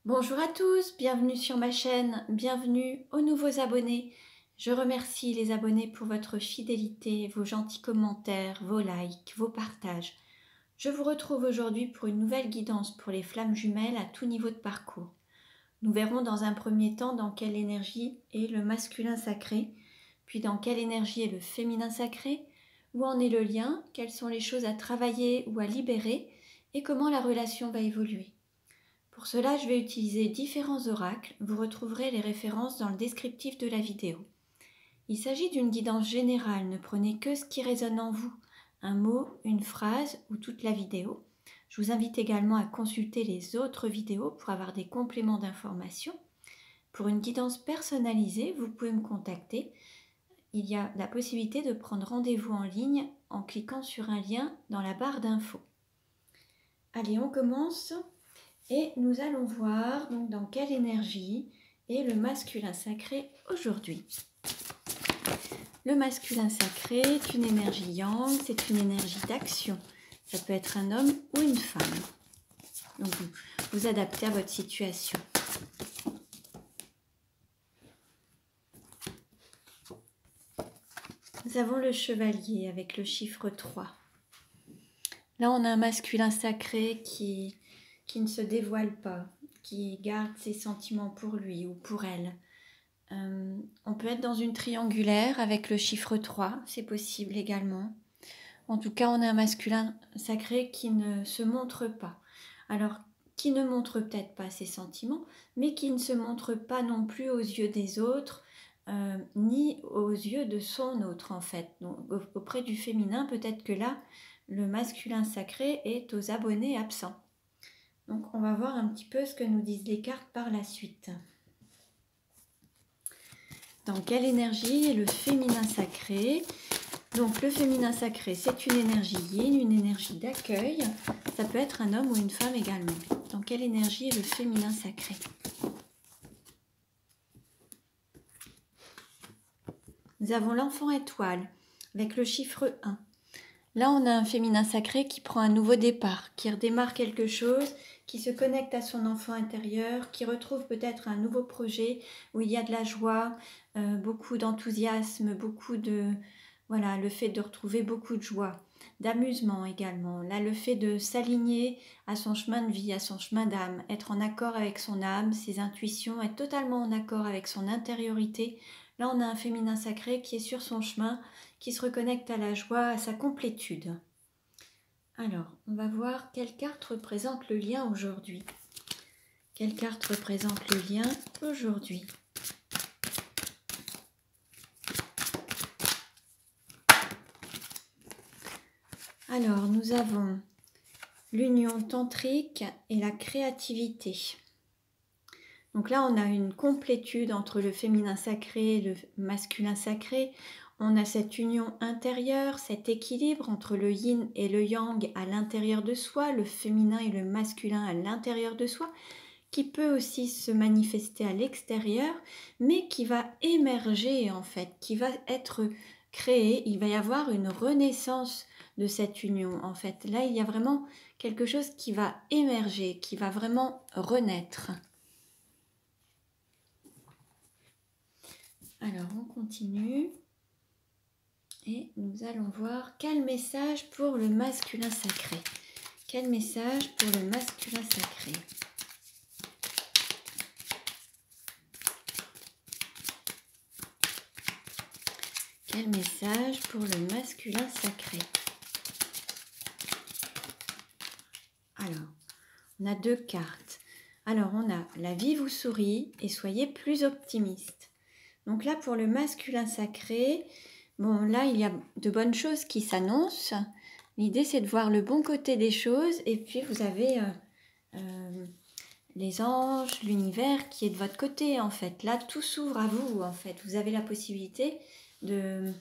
Bonjour à tous, bienvenue sur ma chaîne, bienvenue aux nouveaux abonnés. Je remercie les abonnés pour votre fidélité, vos gentils commentaires, vos likes, vos partages. Je vous retrouve aujourd'hui pour une nouvelle guidance pour les flammes jumelles à tout niveau de parcours. Nous verrons dans un premier temps dans quelle énergie est le masculin sacré, puis dans quelle énergie est le féminin sacré, où en est le lien, quelles sont les choses à travailler ou à libérer, et comment la relation va évoluer. Pour cela, je vais utiliser différents oracles. Vous retrouverez les références dans le descriptif de la vidéo. Il s'agit d'une guidance générale, ne prenez que ce qui résonne en vous, un mot, une phrase ou toute la vidéo. Je vous invite également à consulter les autres vidéos pour avoir des compléments d'information. Pour une guidance personnalisée, vous pouvez me contacter. Il y a la possibilité de prendre rendez-vous en ligne en cliquant sur un lien dans la barre d'infos. Allez, on commence. Et nous allons voir donc dans quelle énergie est le masculin sacré aujourd'hui. Le masculin sacré est une énergie yang, c'est une énergie d'action. Ça peut être un homme ou une femme. Donc vous adaptez à votre situation. Nous avons le chevalier avec le chiffre 3. Là, on a un masculin sacré qui ne se dévoile pas, qui garde ses sentiments pour lui ou pour elle. On peut être dans une triangulaire avec le chiffre 3, c'est possible également. En tout cas, on a un masculin sacré qui ne se montre pas. Alors, qui ne montre peut-être pas ses sentiments, mais qui ne se montre pas non plus aux yeux des autres, ni aux yeux de son autre en fait. Donc, auprès du féminin, peut-être que là, le masculin sacré est aux abonnés absents. Donc, on va voir un petit peu ce que nous disent les cartes par la suite. Dans quelle énergie est le féminin sacré? Donc le féminin sacré, c'est une énergie yin, une énergie d'accueil. Ça peut être un homme ou une femme également. Dans quelle énergie est le féminin sacré? Nous avons l'enfant étoile avec le chiffre 1. Là, on a un féminin sacré qui prend un nouveau départ, qui redémarre quelque chose, qui se connecte à son enfant intérieur, qui retrouve peut-être un nouveau projet où il y a de la joie, beaucoup d'enthousiasme, beaucoup de... Voilà, le fait de retrouver beaucoup de joie, d'amusement également. Là, le fait de s'aligner à son chemin de vie, à son chemin d'âme, être en accord avec son âme, ses intuitions, être totalement en accord avec son intériorité. Là, on a un féminin sacré qui est sur son chemin, qui se reconnecte à la joie, à sa complétude. Alors, on va voir quelle carte représente le lien aujourd'hui. Quelle carte représente le lien aujourd'hui? Alors, nous avons l'union tantrique et la créativité. Donc là, on a une complétude entre le féminin sacré et le masculin sacré. On a cette union intérieure, cet équilibre entre le yin et le yang à l'intérieur de soi, le féminin et le masculin à l'intérieur de soi, qui peut aussi se manifester à l'extérieur, mais qui va émerger en fait, qui va être créé. Il va y avoir une renaissance de cette union en fait. Là, il y a vraiment quelque chose qui va émerger, qui va vraiment renaître. Alors, on continue et nous allons voir quel message pour le masculin sacré. Quel message pour le masculin sacré? Quel message pour le masculin sacré? Alors, on a deux cartes. Alors, on a la vie vous sourit et soyez plus optimiste. Donc là, pour le masculin sacré, bon, là, il y a de bonnes choses qui s'annoncent. L'idée, c'est de voir le bon côté des choses. Et puis, vous avez les anges, l'univers qui est de votre côté, en fait. Là, tout s'ouvre à vous, en fait. Vous avez la possibilité de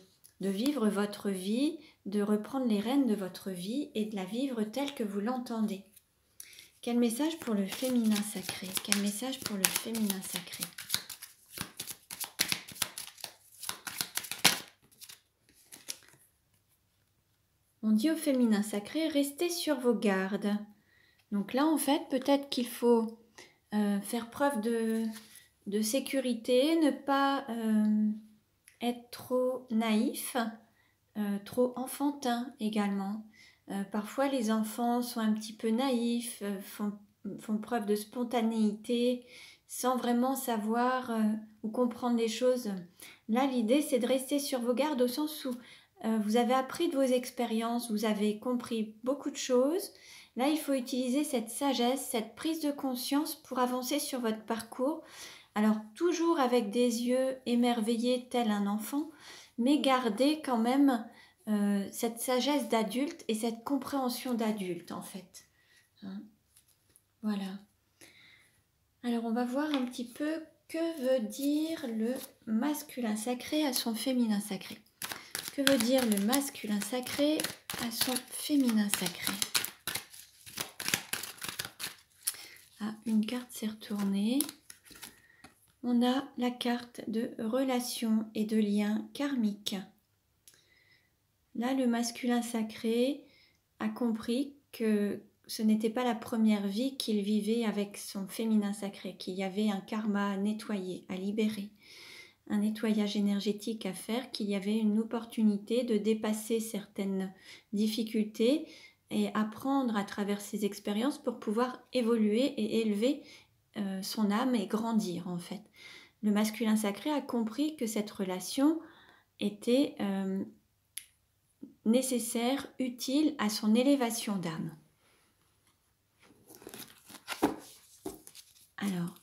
vivre votre vie, de reprendre les rênes de votre vie et de la vivre telle que vous l'entendez. Quel message pour le féminin sacré? Quel message pour le féminin sacré? On dit au féminin sacré, restez sur vos gardes. Donc là, en fait, peut-être qu'il faut faire preuve de sécurité, ne pas être trop naïf, trop enfantin également. Parfois les enfants sont un petit peu naïfs, font preuve de spontanéité, sans vraiment savoir ou comprendre les choses. Là, l'idée, c'est de rester sur vos gardes au sens où vous avez appris de vos expériences, vous avez compris beaucoup de choses. Là, il faut utiliser cette sagesse, cette prise de conscience pour avancer sur votre parcours. Alors, toujours avec des yeux émerveillés tel un enfant, mais garder quand même cette sagesse d'adulte et cette compréhension d'adulte, en fait. Hein, voilà. Alors, on va voir un petit peu que veut dire le masculin sacré à son féminin sacré. Que veut dire le masculin sacré à son féminin sacré? Ah, une carte s'est retournée. On a la carte de relation et de lien karmique. Là, le masculin sacré a compris que ce n'était pas la première vie qu'il vivait avec son féminin sacré, qu'il y avait un karma à nettoyer, à libérer, un nettoyage énergétique à faire, qu'il y avait une opportunité de dépasser certaines difficultés et apprendre à travers ces expériences pour pouvoir évoluer et élever son âme et grandir en fait. Le masculin sacré a compris que cette relation était nécessaire, utile à son élévation d'âme. Alors,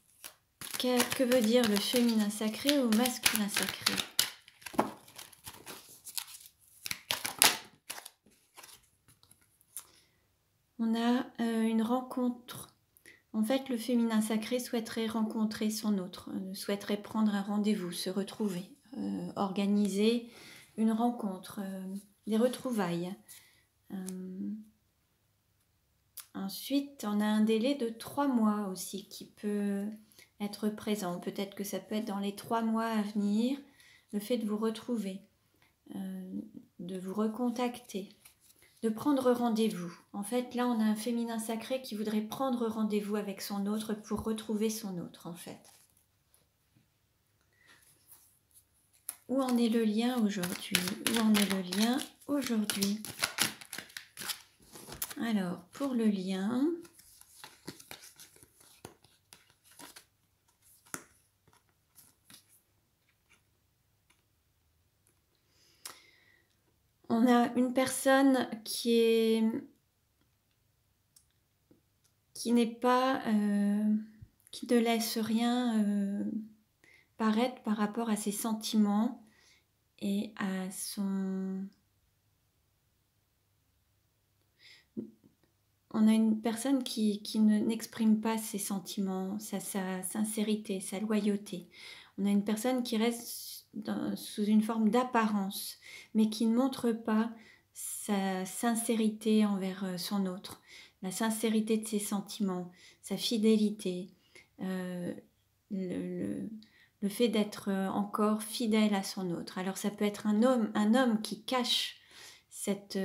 que veut dire le féminin sacré au masculin sacré? On a une rencontre. En fait, le féminin sacré souhaiterait rencontrer son autre, souhaiterait prendre un rendez-vous, se retrouver, organiser une rencontre, des retrouvailles. Ensuite, on a un délai de 3 mois aussi qui peut être présent. Peut-être que ça peut être dans les 3 mois à venir, le fait de vous retrouver, de vous recontacter, de prendre rendez-vous. En fait, là, on a un féminin sacré qui voudrait prendre rendez-vous avec son autre pour retrouver son autre, en fait. Où en est le lien aujourd'hui? Où en est le lien aujourd'hui? Alors, pour le lien, on a une personne qui n'est pas, qui ne laisse rien paraître par rapport à ses sentiments et à son... On a une personne qui n'exprime pas ses sentiments, sa sincérité, sa loyauté. On a une personne qui reste sous une forme d'apparence, mais qui ne montre pas sa sincérité envers son autre, la sincérité de ses sentiments, sa fidélité, le fait d'être encore fidèle à son autre. Alors ça peut être un homme qui cache cette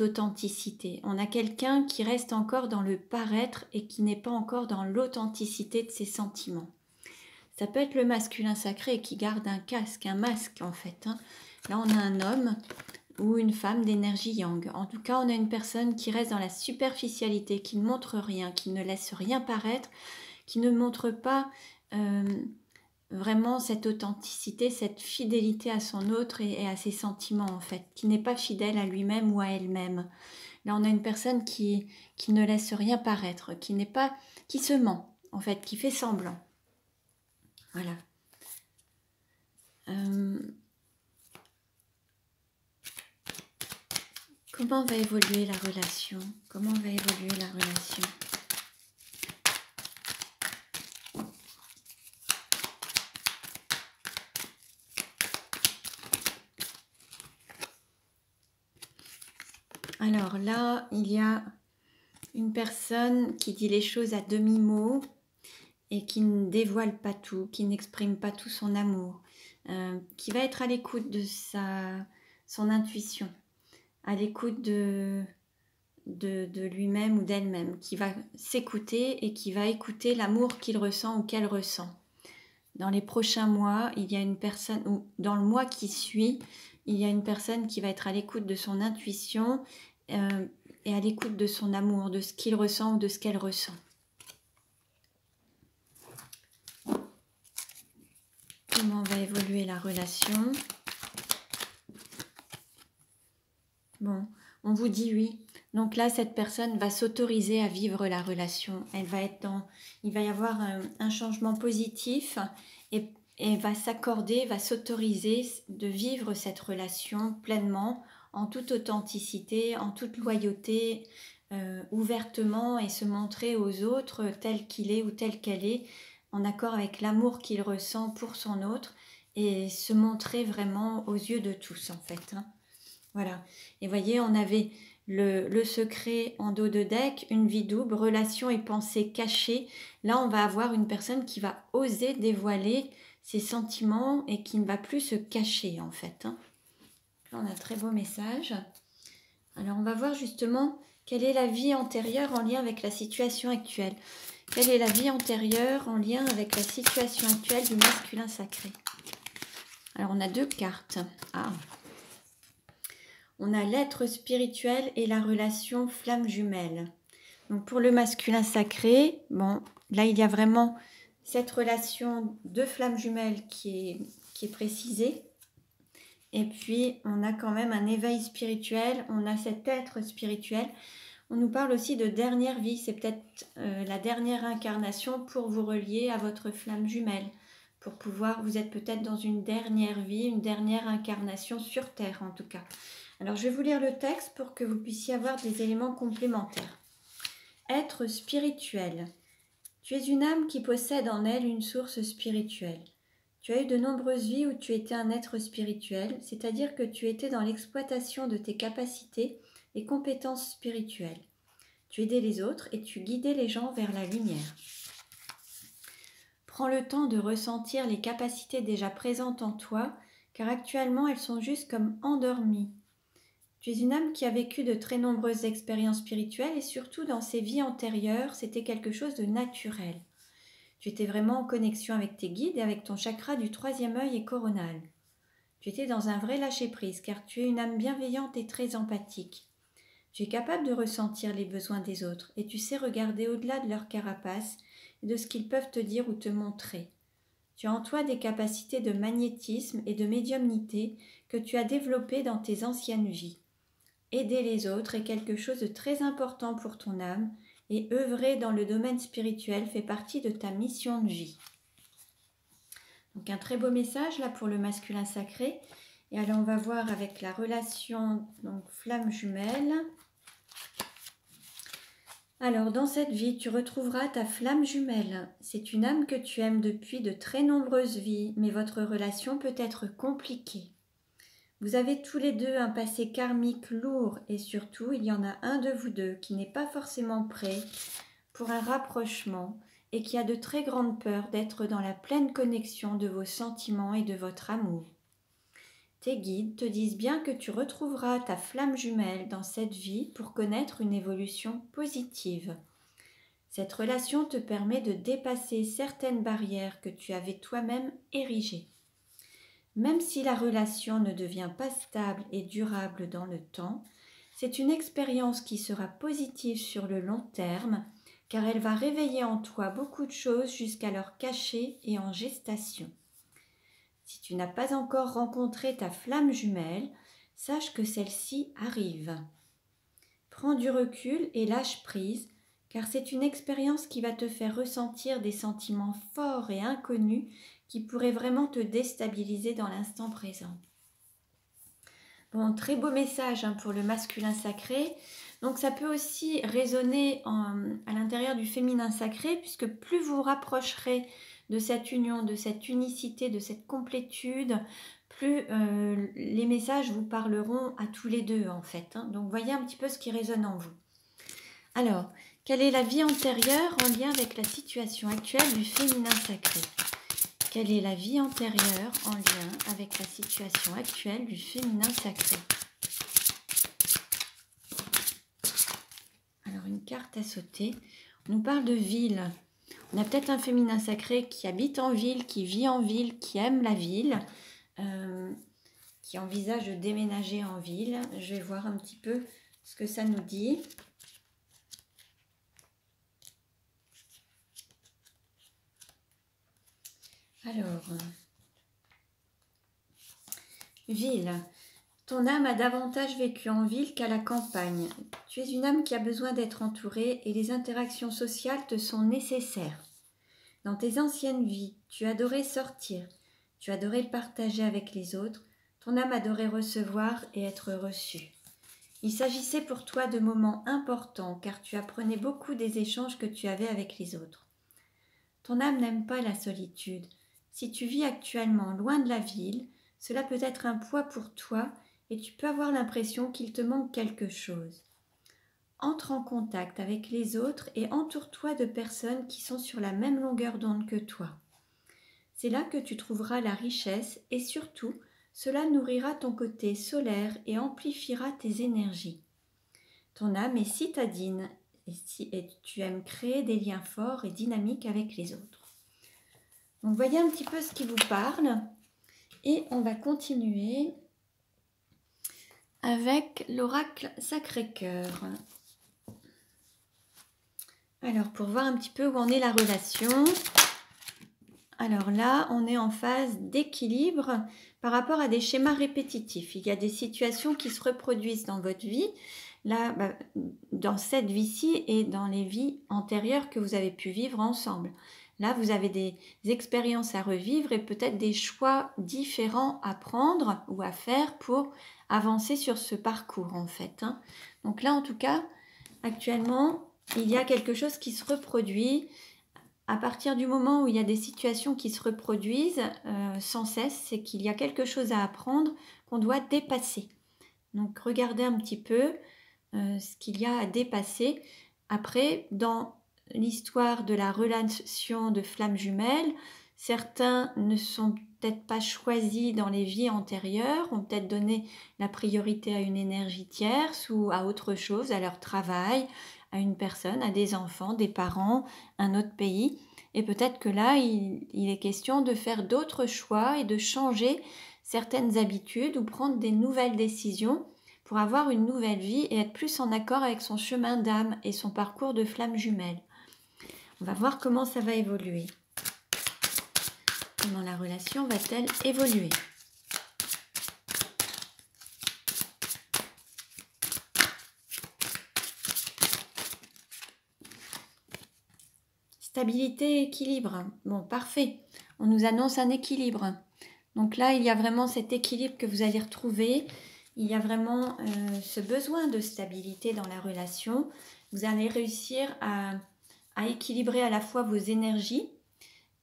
authenticité. On a quelqu'un qui reste encore dans le paraître et qui n'est pas encore dans l'authenticité de ses sentiments. Ça peut être le masculin sacré qui garde un casque, un masque en fait. Là, on a un homme ou une femme d'énergie yang. En tout cas, on a une personne qui reste dans la superficialité, qui ne montre rien, qui ne laisse rien paraître, qui ne montre pas vraiment cette authenticité, cette fidélité à son autre et à ses sentiments en fait, qui n'est pas fidèle à lui-même ou à elle-même. Là, on a une personne qui ne laisse rien paraître, qui se ment en fait, qui fait semblant. Voilà. Comment va évoluer la relation? Comment va évoluer la relation? Alors là, il y a une personne qui dit les choses à demi-mot et qui ne dévoile pas tout, qui n'exprime pas tout son amour, qui va être à l'écoute de son intuition, à l'écoute de de lui-même ou d'elle-même, qui va s'écouter et qui va écouter l'amour qu'il ressent ou qu'elle ressent. Dans les prochains mois, il y a une personne, ou dans le mois qui suit, il y a une personne qui va être à l'écoute de son intuition et à l'écoute de son amour, de ce qu'il ressent ou de ce qu'elle ressent. Comment va évoluer la relation? Bon, on vous dit oui. Donc là, cette personne va s'autoriser à vivre la relation. Elle va être il va y avoir un changement positif et va s'accorder, va s'autoriser de vivre cette relation pleinement, en toute authenticité, en toute loyauté, ouvertement et se montrer aux autres tel qu'il est ou telle qu'elle est, en accord avec l'amour qu'il ressent pour son autre et se montrer vraiment aux yeux de tous en fait. Hein. Voilà. Et voyez, on avait le secret en dos de deck, une vie double, relation et pensée cachées. Là, on va avoir une personne qui va oser dévoiler ses sentiments et qui ne va plus se cacher en fait. Hein. Là, on a un très beau message. Alors, on va voir justement quelle est la vie antérieure en lien avec la situation actuelle. Quelle est la vie antérieure en lien avec la situation actuelle du masculin sacré? Alors, on a 2 cartes. Ah. On a l'être spirituel et la relation flamme jumelle. Donc pour le masculin sacré, bon, là il y a vraiment cette relation de flamme jumelle qui est précisée. Et puis on a quand même un éveil spirituel, on a cet être spirituel. On nous parle aussi de dernière vie, c'est peut-être la dernière incarnation pour vous relier à votre flamme jumelle. Pour pouvoir, vous êtes peut-être dans une dernière vie, une dernière incarnation sur Terre en tout cas. Alors, je vais vous lire le texte pour que vous puissiez avoir des éléments complémentaires. Être spirituel. Tu es une âme qui possède en elle une source spirituelle. Tu as eu de nombreuses vies où tu étais un être spirituel, c'est-à-dire que tu étais dans l'exploitation de tes capacités et compétences spirituelles. Tu aidais les autres et tu guidais les gens vers la lumière. Prends le temps de ressentir les capacités déjà présentes en toi, car actuellement elles sont juste comme endormies. Tu es une âme qui a vécu de très nombreuses expériences spirituelles et surtout dans ses vies antérieures, c'était quelque chose de naturel. Tu étais vraiment en connexion avec tes guides et avec ton chakra du 3e œil et coronal. Tu étais dans un vrai lâcher-prise car tu es une âme bienveillante et très empathique. Tu es capable de ressentir les besoins des autres et tu sais regarder au-delà de leur carapace et de ce qu'ils peuvent te dire ou te montrer. Tu as en toi des capacités de magnétisme et de médiumnité que tu as développées dans tes anciennes vies. Aider les autres est quelque chose de très important pour ton âme et œuvrer dans le domaine spirituel fait partie de ta mission de vie. Donc un très beau message là pour le masculin sacré. Et alors on va voir avec la relation donc flamme jumelle. Alors dans cette vie tu retrouveras ta flamme jumelle. C'est une âme que tu aimes depuis de très nombreuses vies, mais votre relation peut être compliquée. Vous avez tous les deux un passé karmique lourd et surtout, il y en a un de vous deux qui n'est pas forcément prêt pour un rapprochement et qui a de très grandes peurs d'être dans la pleine connexion de vos sentiments et de votre amour. Tes guides te disent bien que tu retrouveras ta flamme jumelle dans cette vie pour connaître une évolution positive. Cette relation te permet de dépasser certaines barrières que tu avais toi-même érigées. Même si la relation ne devient pas stable et durable dans le temps, c'est une expérience qui sera positive sur le long terme car elle va réveiller en toi beaucoup de choses jusqu'alors cachées et en gestation. Si tu n'as pas encore rencontré ta flamme jumelle, sache que celle-ci arrive. Prends du recul et lâche prise car c'est une expérience qui va te faire ressentir des sentiments forts et inconnus qui pourrait vraiment te déstabiliser dans l'instant présent. Bon, très beau message pour le masculin sacré. Donc ça peut aussi résonner à l'intérieur du féminin sacré, puisque plus vous vous rapprocherez de cette union, de cette unicité, de cette complétude, plus les messages vous parleront à tous les deux en fait. Donc voyez un petit peu ce qui résonne en vous. Alors, quelle est la vie antérieure en lien avec la situation actuelle du féminin sacré ? Quelle est la vie antérieure en lien avec la situation actuelle du féminin sacré ? carte à sauter. On nous parle de ville. On a peut-être un féminin sacré qui habite en ville, qui vit en ville, qui aime la ville, qui envisage de déménager en ville. Je vais voir un petit peu ce que ça nous dit. Alors, ville. Ton âme a davantage vécu en ville qu'à la campagne. Tu es une âme qui a besoin d'être entourée et les interactions sociales te sont nécessaires. Dans tes anciennes vies, tu adorais sortir, tu adorais le partager avec les autres, ton âme adorait recevoir et être reçue. Il s'agissait pour toi de moments importants car tu apprenais beaucoup des échanges que tu avais avec les autres. Ton âme n'aime pas la solitude. Si tu vis actuellement loin de la ville, cela peut être un poids pour toi et tu peux avoir l'impression qu'il te manque quelque chose. Entre en contact avec les autres et entoure-toi de personnes qui sont sur la même longueur d'onde que toi. C'est là que tu trouveras la richesse et surtout, cela nourrira ton côté solaire et amplifiera tes énergies. Ton âme est citadine et tu aimes créer des liens forts et dynamiques avec les autres. Donc voyez un petit peu ce qui vous parle et on va continuer avec l'oracle Sacré-Cœur. Alors, pour voir un petit peu où en est la relation. Alors là, on est en phase d'équilibre par rapport à des schémas répétitifs. Il y a des situations qui se reproduisent dans votre vie, là, dans cette vie-ci et dans les vies antérieures que vous avez pu vivre ensemble. Là, vous avez des expériences à revivre et peut-être des choix différents à prendre ou à faire pour avancer sur ce parcours, en fait. Donc là, en tout cas, actuellement, il y a quelque chose qui se reproduit. À partir du moment où il y a des situations qui se reproduisent sans cesse, c'est qu'il y a quelque chose à apprendre qu'on doit dépasser. Donc, regardez un petit peu ce qu'il y a à dépasser. Après, dans l'histoire de la relation de flammes jumelles, certains ne sont peut-être pas choisis dans les vies antérieures, ont peut-être donné la priorité à une énergie tierce ou à autre chose, à leur travail, à une personne, à des enfants, des parents, un autre pays. Et peut-être que là, il est question de faire d'autres choix et de changer certaines habitudes ou prendre des nouvelles décisions pour avoir une nouvelle vie et être plus en accord avec son chemin d'âme et son parcours de flamme jumelle. On va voir comment ça va évoluer. Comment la relation va-t-elle évoluer ? Stabilité et équilibre. Bon, parfait. On nous annonce un équilibre. Donc là, il y a vraiment cet équilibre que vous allez retrouver. Il y a vraiment ce besoin de stabilité dans la relation. Vous allez réussir à équilibrer à la fois vos énergies,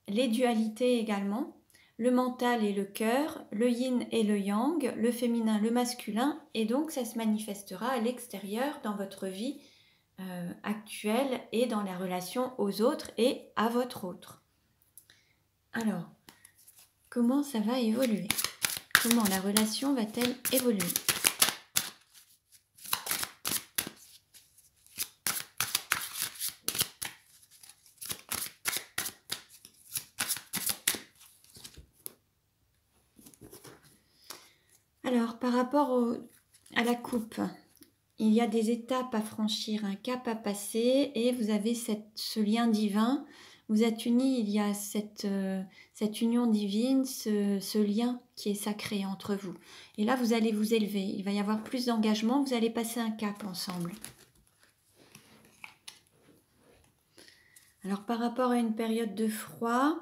les dualités également, le mental et le cœur, le yin et le yang, le féminin, le masculin, et donc ça se manifestera à l'extérieur dans votre vie actuelle et dans la relation aux autres et à votre autre. Alors, comment ça va évoluer ? Comment la relation va-t-elle évoluer ? Alors, par rapport à la coupe, il y a des étapes à franchir, un cap à passer et vous avez ce lien divin. Vous êtes unis, il y a cette union divine, ce lien qui est sacré entre vous. Et là, vous allez vous élever. Il va y avoir plus d'engagement, vous allez passer un cap ensemble. Alors, par rapport à une période de froid,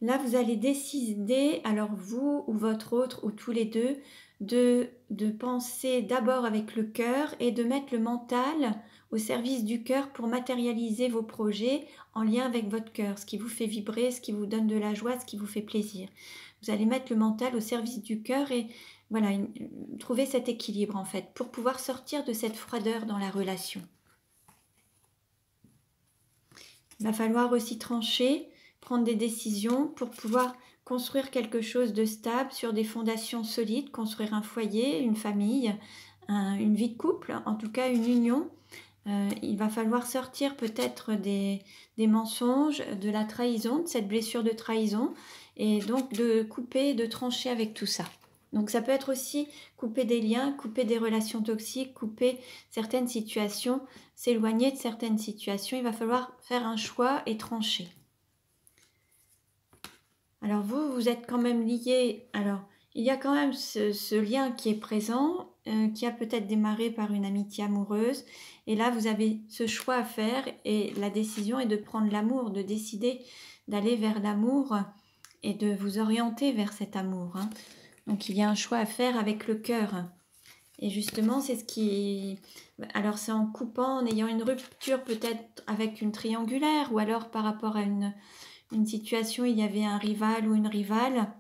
là, vous allez décider, alors vous ou votre autre, ou tous les deux, de penser d'abord avec le cœur et de mettre le mental au service du cœur pour matérialiser vos projets en lien avec votre cœur, ce qui vous fait vibrer, ce qui vous donne de la joie, ce qui vous fait plaisir. Vous allez mettre le mental au service du cœur et voilà, trouver cet équilibre en fait, pour pouvoir sortir de cette froideur dans la relation. Il va falloir aussi trancher, prendre des décisions pour pouvoir construire quelque chose de stable sur des fondations solides, construire un foyer, une famille, une vie de couple, en tout cas une union Il va falloir sortir peut-être des mensonges, de la trahison, de cette blessure de trahison, et donc de couper, de trancher avec tout ça. Donc ça peut être aussi couper des liens, couper des relations toxiques, couper certaines situations, s'éloigner de certaines situations. Il va falloir faire un choix et trancher. Alors vous êtes quand même liés. Alors, il y a quand même ce lien qui est présent, qui a peut-être démarré par une amitié amoureuse. Et là, vous avez ce choix à faire et la décision est de prendre l'amour, de décider d'aller vers l'amour et de vous orienter vers cet amour. Hein. Donc, il y a un choix à faire avec le cœur. Et justement, c'est ce qui... Alors, c'est en coupant, en ayant une rupture peut-être avec une triangulaire ou alors par rapport à une situation, il y avait un rival ou une rivale.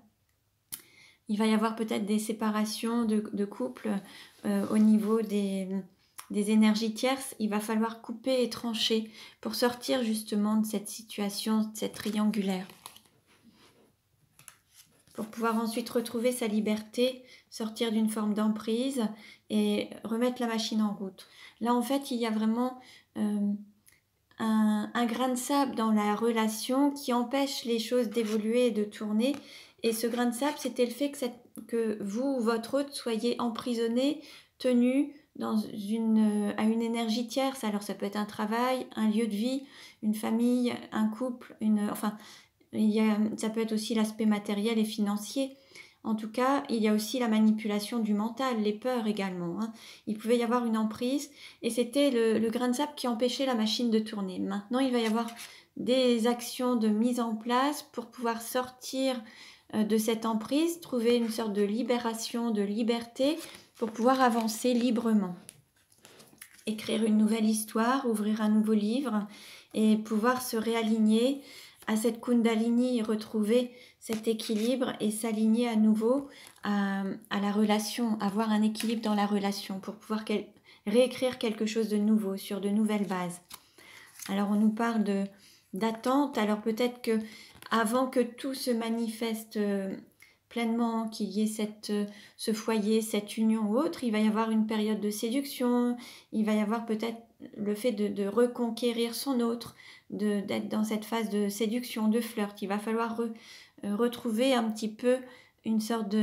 Il va y avoir peut-être des séparations de couples au niveau des énergies tierces. Il va falloir couper et trancher pour sortir justement de cette situation, de cette triangulaire. Pour pouvoir ensuite retrouver sa liberté, sortir d'une forme d'emprise et remettre la machine en route. Là, en fait, il y a vraiment un grain de sable dans la relation qui empêche les choses d'évoluer et de tourner. Et ce grain de sable, c'était le fait que vous ou votre autre soyez emprisonné, tenu à une énergie tierce. Alors ça peut être un travail, un lieu de vie, une famille, un couple, enfin, ça peut être aussi l'aspect matériel et financier. En tout cas, il y a aussi la manipulation du mental, les peurs également. Hein. Il pouvait y avoir une emprise et c'était le grain de sable qui empêchait la machine de tourner. Maintenant, il va y avoir des actions de mise en place pour pouvoir sortir de cette emprise, trouver une sorte de libération, de liberté pour pouvoir avancer librement. Écrire une nouvelle histoire, ouvrir un nouveau livre et pouvoir se réaligner à cette Kundalini, retrouver cet équilibre et s'aligner à nouveau à la relation, avoir un équilibre dans la relation pour pouvoir réécrire quelque chose de nouveau sur de nouvelles bases. Alors on nous parle d'attente, alors peut-être que avant que tout se manifeste pleinement, qu'il y ait ce foyer, cette union ou autre, il va y avoir une période de séduction, il va y avoir peut-être le fait de reconquérir son autre, d'être dans cette phase de séduction, de flirt. Il va falloir retrouver un petit peu une sorte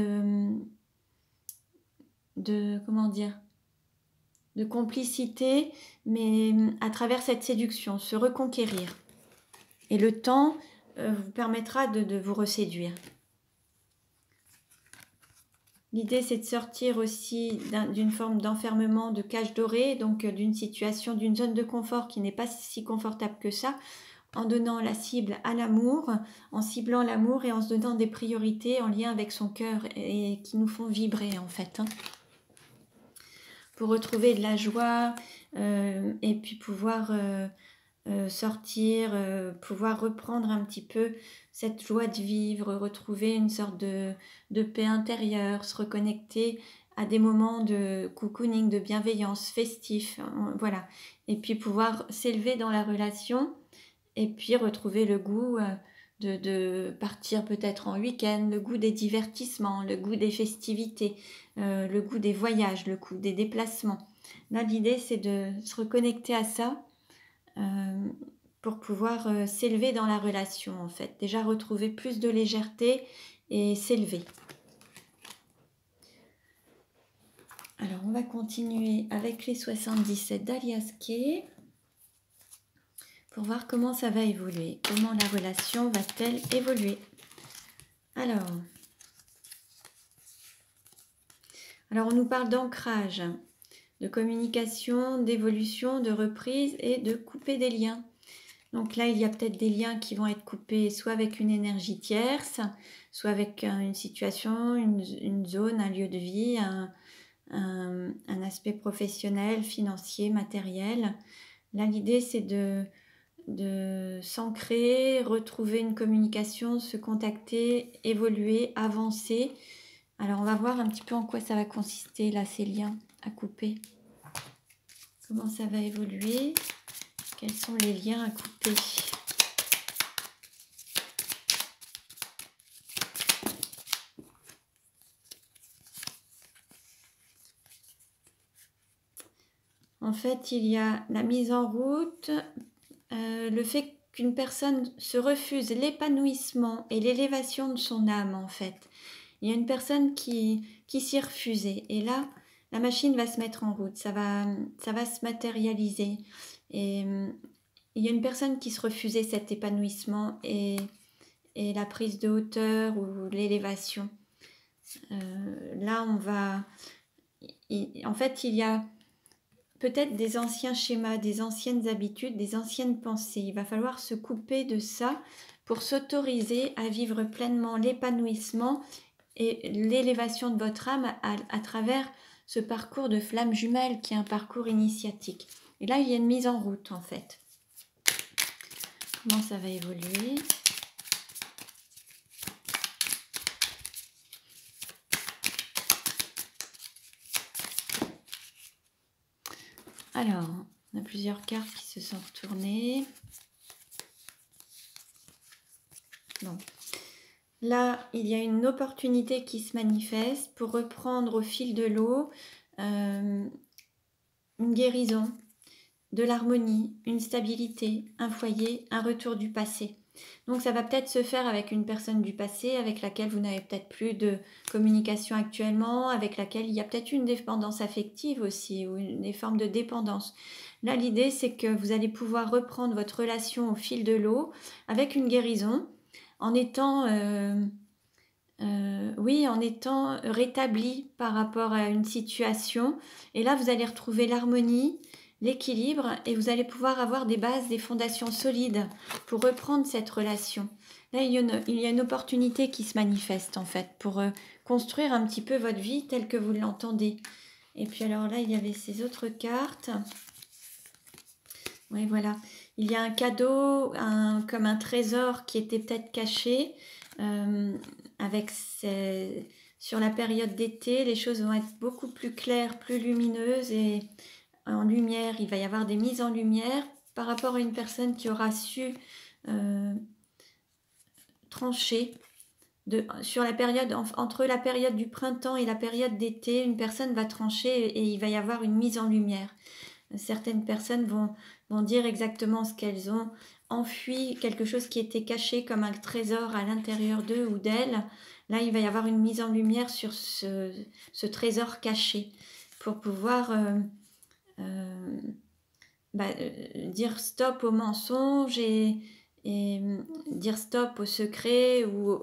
comment dire, de complicité, mais à travers cette séduction, se reconquérir. Et le temps vous permettra de vous reséduire. L'idée, c'est de sortir aussi d'une forme d'enfermement, de cage dorée, donc d'une situation, d'une zone de confort qui n'est pas si confortable que ça, en donnant la cible à l'amour, en ciblant l'amour et en se donnant des priorités en lien avec son cœur et qui nous font vibrer en fait. Hein. Pour retrouver de la joie et puis pouvoir sortir, pouvoir reprendre un petit peu cette joie de vivre, retrouver une sorte de paix intérieure, se reconnecter à des moments de cocooning, de bienveillance, festif, voilà. Et puis pouvoir s'élever dans la relation et puis retrouver le goût de partir peut-être en week-end, le goût des divertissements, le goût des festivités, le goût des voyages, le goût des déplacements. Là, l'idée, c'est de se reconnecter à ça pour pouvoir s'élever dans la relation, en fait. Déjà, retrouver plus de légèreté et s'élever. Alors, on va continuer avec les 77 d'Alias Kay pour voir comment ça va évoluer. Comment la relation va-t-elle évoluer? Alors, on nous parle d'ancrage, de communication, d'évolution, de reprise et de couper des liens. Donc là, il y a peut-être des liens qui vont être coupés soit avec une énergie tierce, soit avec une situation, une zone, un lieu de vie, un aspect professionnel, financier, matériel. Là, l'idée, c'est de s'ancrer, retrouver une communication, se contacter, évoluer, avancer. Alors, on va voir un petit peu en quoi ça va consister, là, ces liens à couper. Comment ça va évoluer? Quels sont les liens à couper? En fait, il y a la mise en route, le fait qu'une personne se refuse l'épanouissement et l'élévation de son âme, en fait. Il y a une personne qui s'y refusait. Et là, la machine va se mettre en route, ça va se matérialiser. Et il y a une personne qui se refusait cet épanouissement et la prise de hauteur ou l'élévation. Là, en fait, il y a peut-être des anciens schémas, des anciennes habitudes, des anciennes pensées. Il va falloir se couper de ça pour s'autoriser à vivre pleinement l'épanouissement et l'élévation de votre âme à travers ce parcours de flamme jumelle qui est un parcours initiatique. Et là, il y a une mise en route en fait. Comment ça va évoluer ? Alors, on a plusieurs cartes qui se sont retournées. Bon. Là, il y a une opportunité qui se manifeste pour reprendre au fil de l'eau une guérison, de l'harmonie, une stabilité, un foyer, un retour du passé. Donc ça va peut-être se faire avec une personne du passé avec laquelle vous n'avez peut-être plus de communication actuellement, avec laquelle il y a peut-être une dépendance affective aussi ou des formes de dépendance. Là, l'idée, c'est que vous allez pouvoir reprendre votre relation au fil de l'eau avec une guérison en étant rétabli par rapport à une situation. Et là, vous allez retrouver l'harmonie, l'équilibre et vous allez pouvoir avoir des bases, des fondations solides pour reprendre cette relation. Là, il y a une opportunité qui se manifeste en fait pour construire un petit peu votre vie telle que vous l'entendez. Et puis alors là, il y avait ces autres cartes. Oui, voilà. Il y a un cadeau, comme un trésor qui était peut-être caché. Sur la période d'été, les choses vont être beaucoup plus claires, plus lumineuses et en lumière, il va y avoir des mises en lumière par rapport à une personne qui aura su trancher sur la période entre la période du printemps et la période d'été. Une personne va trancher et il va y avoir une mise en lumière. Certaines personnes vont dire exactement ce qu'elles ont enfui, quelque chose qui était caché comme un trésor à l'intérieur d'eux ou d'elles. Là, il va y avoir une mise en lumière sur ce trésor caché pour pouvoir dire stop au mensonge et dire stop au secret ou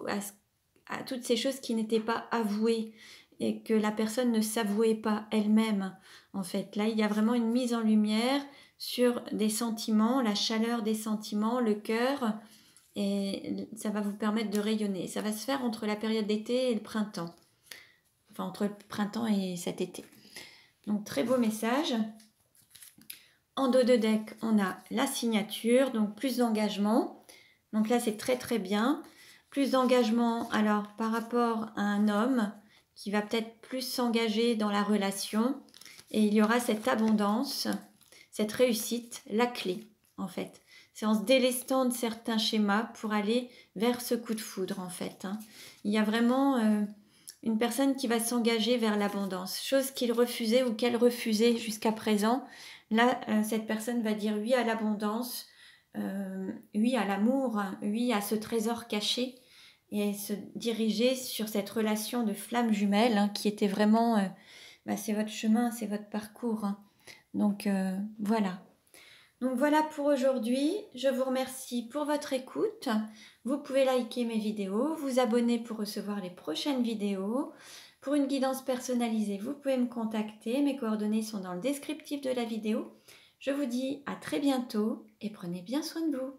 à toutes ces choses qui n'étaient pas avouées et que la personne ne s'avouait pas elle-même. En fait, là, il y a vraiment une mise en lumière sur des sentiments, la chaleur des sentiments, le cœur, et ça va vous permettre de rayonner. Ça va se faire entre la période d'été et le printemps. Enfin, entre le printemps et cet été. Donc, très beau message. En dos de deck, on a la signature, donc plus d'engagement. Donc là, c'est très très bien. Plus d'engagement, alors, par rapport à un homme qui va peut-être plus s'engager dans la relation. Et il y aura cette abondance, cette réussite, la clé, en fait. C'est en se délestant de certains schémas pour aller vers ce coup de foudre, en fait. Il y a vraiment une personne qui va s'engager vers l'abondance, chose qu'il refusait ou qu'elle refusait jusqu'à présent. Là, cette personne va dire oui à l'abondance, oui à l'amour, oui à ce trésor caché et se diriger sur cette relation de flamme jumelle qui était vraiment, c'est votre chemin, c'est votre parcours. Donc voilà. Donc voilà pour aujourd'hui. Je vous remercie pour votre écoute. Vous pouvez liker mes vidéos, vous abonner pour recevoir les prochaines vidéos. Pour une guidance personnalisée, vous pouvez me contacter. Mes coordonnées sont dans le descriptif de la vidéo. Je vous dis à très bientôt et prenez bien soin de vous.